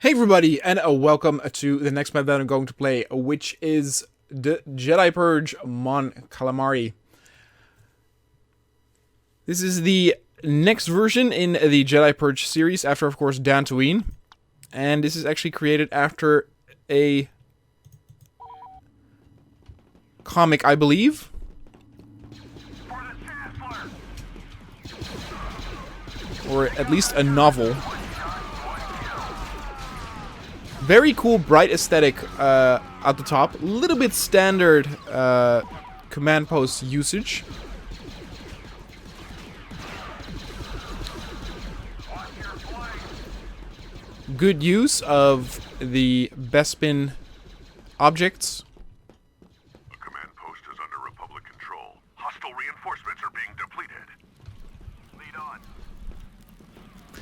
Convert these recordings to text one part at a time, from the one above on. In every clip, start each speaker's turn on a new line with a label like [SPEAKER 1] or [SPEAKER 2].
[SPEAKER 1] Hey everybody, and welcome to the next map that I'm going to play, which is the Jedi Purge Mon Calamari. This is the next version in the Jedi Purge series, after of course Dantooine. And this is actually created after a comic, I believe. Or at least a novel. Very cool, bright aesthetic at the top. A little bit standard command post usage. Good use of the Bespin objects.
[SPEAKER 2] The command post is under Republic control. Hostile reinforcements are being depleted. Lead on.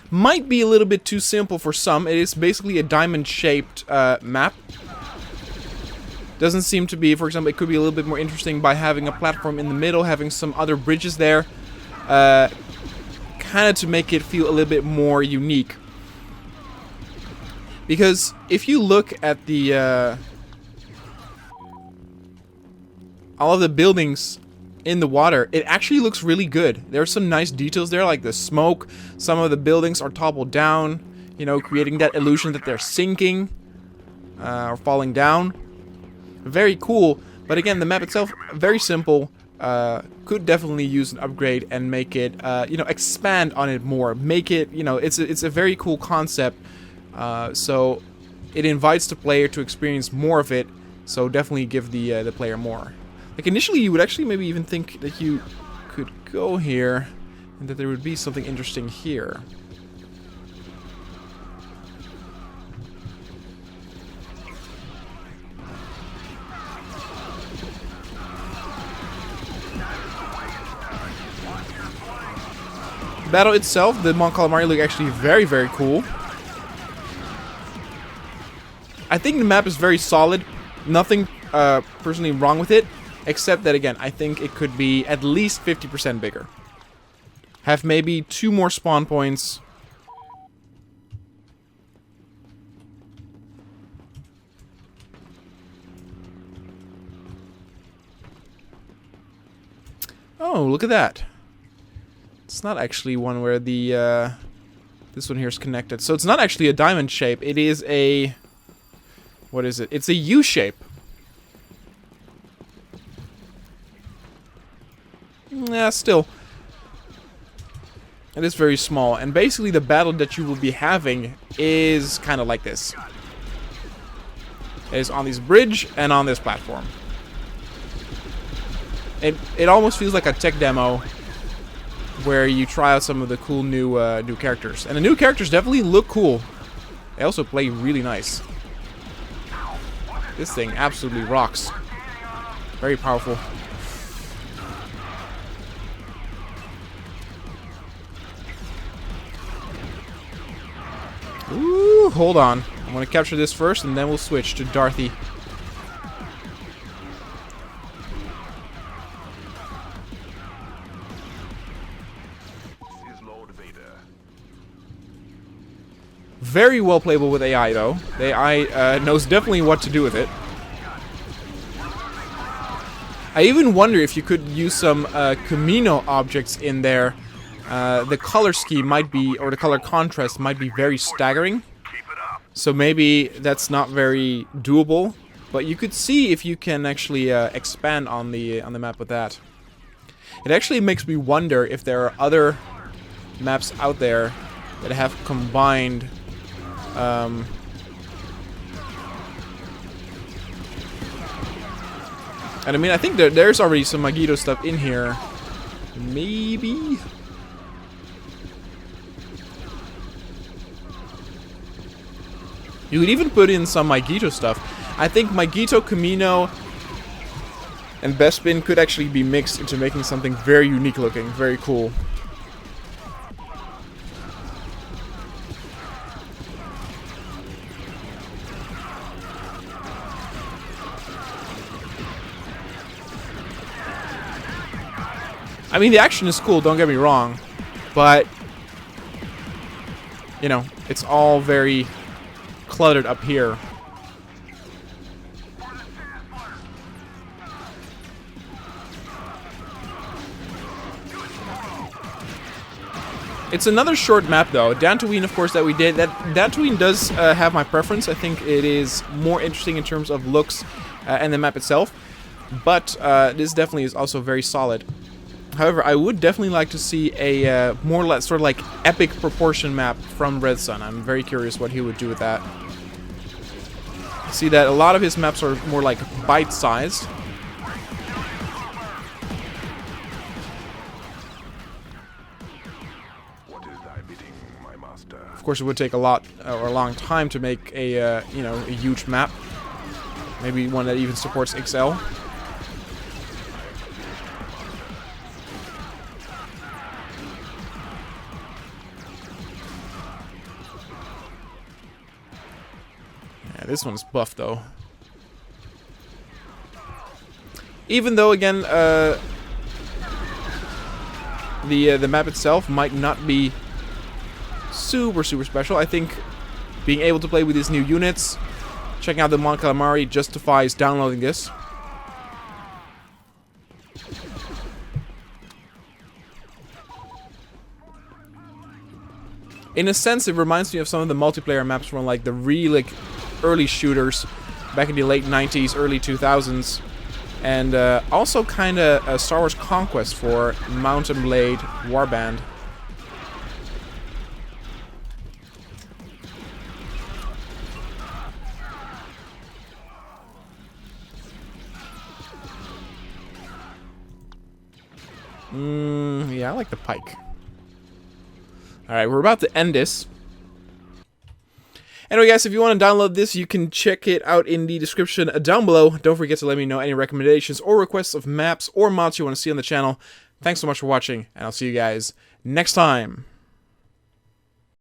[SPEAKER 1] Might be a little bit too simple for some. It is basically a diamond-shaped map. Doesn't seem to be, for example, it could be a little bit more interesting by having a platform in the middle, having some other bridges there. Kind of to make it feel a little bit more unique. Because if you look at the all of the buildings in the water, it actually looks really good. There's some nice details there, like the smoke. Some of the buildings are toppled down, you know, creating that illusion that they're sinking or falling down. Very cool. But again, the map itself, very simple. Could definitely use an upgrade and make it, you know, expand on it more. Make it, you know, it's a very cool concept. So it invites the player to experience more of it. So definitely give the player more. Like initially, you would actually maybe even think that you could go here, and that there would be something interesting here. The battle itself, the Mon Calamari, look actually very, very cool. I think the map is very solid. Nothing personally wrong with it. Except that, again, I think it could be at least 50% bigger. Have maybe 2 more spawn points. Oh, look at that. It's not actually one where the, this one here is connected. So it's not actually a diamond shape. It is a... What is it? It's a U shape. Yeah, still. It is very small. And basically the battle that you will be having is kind of like this. It is on this bridge and on this platform. It almost feels like a tech demo where you try out some of the cool new characters. And the new characters definitely look cool. They also play really nice. This thing absolutely rocks. Very powerful. Ooh, hold on. I'm gonna capture this first, and then we'll switch to Darthy.
[SPEAKER 2] This is Lord Vader.
[SPEAKER 1] Very well playable with AI, though. The AI knows definitely what to do with it. I even wonder if you could use some Camino objects in there. The color scheme might be, or the color contrast might be very staggering. So maybe that's not very doable. But you could see if you can actually expand on the map with that. It actually makes me wonder if there are other maps out there that have combined and I mean, I think there's already some Magito stuff in here. Maybe. You could even put in some Magito stuff. I think Magito, Camino, and Bespin could actually be mixed into making something very unique looking, very cool. I mean, the action is cool, don't get me wrong, but you know, it's all very cluttered up here. It's another short map though. Dantooine, of course, that we did. That Dantooine does have my preference. I think it is more interesting in terms of looks and the map itself. But this definitely is also very solid. However, I would definitely like to see a more or less sort of like epic proportion map from Red Sun. I'm very curious what he would do with that. I see that a lot of his maps are more like bite-sized. Of course, it would take a lot or a long time to make a you know, a huge map. Maybe one that even supports XL. Yeah, this one's buff though. Even though, again, the map itself might not be super special. I think being able to play with these new units, checking out the Mon Calamari, justifies downloading this. In a sense, it reminds me of some of the multiplayer maps from like the really early shooters back in the late 90s, early 2000s, and also kind of a Star Wars Conquest for Mount and Blade Warband. Yeah, I like the pike. Alright, we're about to end this. Anyway, guys, if you want to download this, you can check it out in the description down below. Don't forget to let me know any recommendations or requests of maps or mods you want to see on the channel. Thanks so much for watching, and I'll see you guys next time.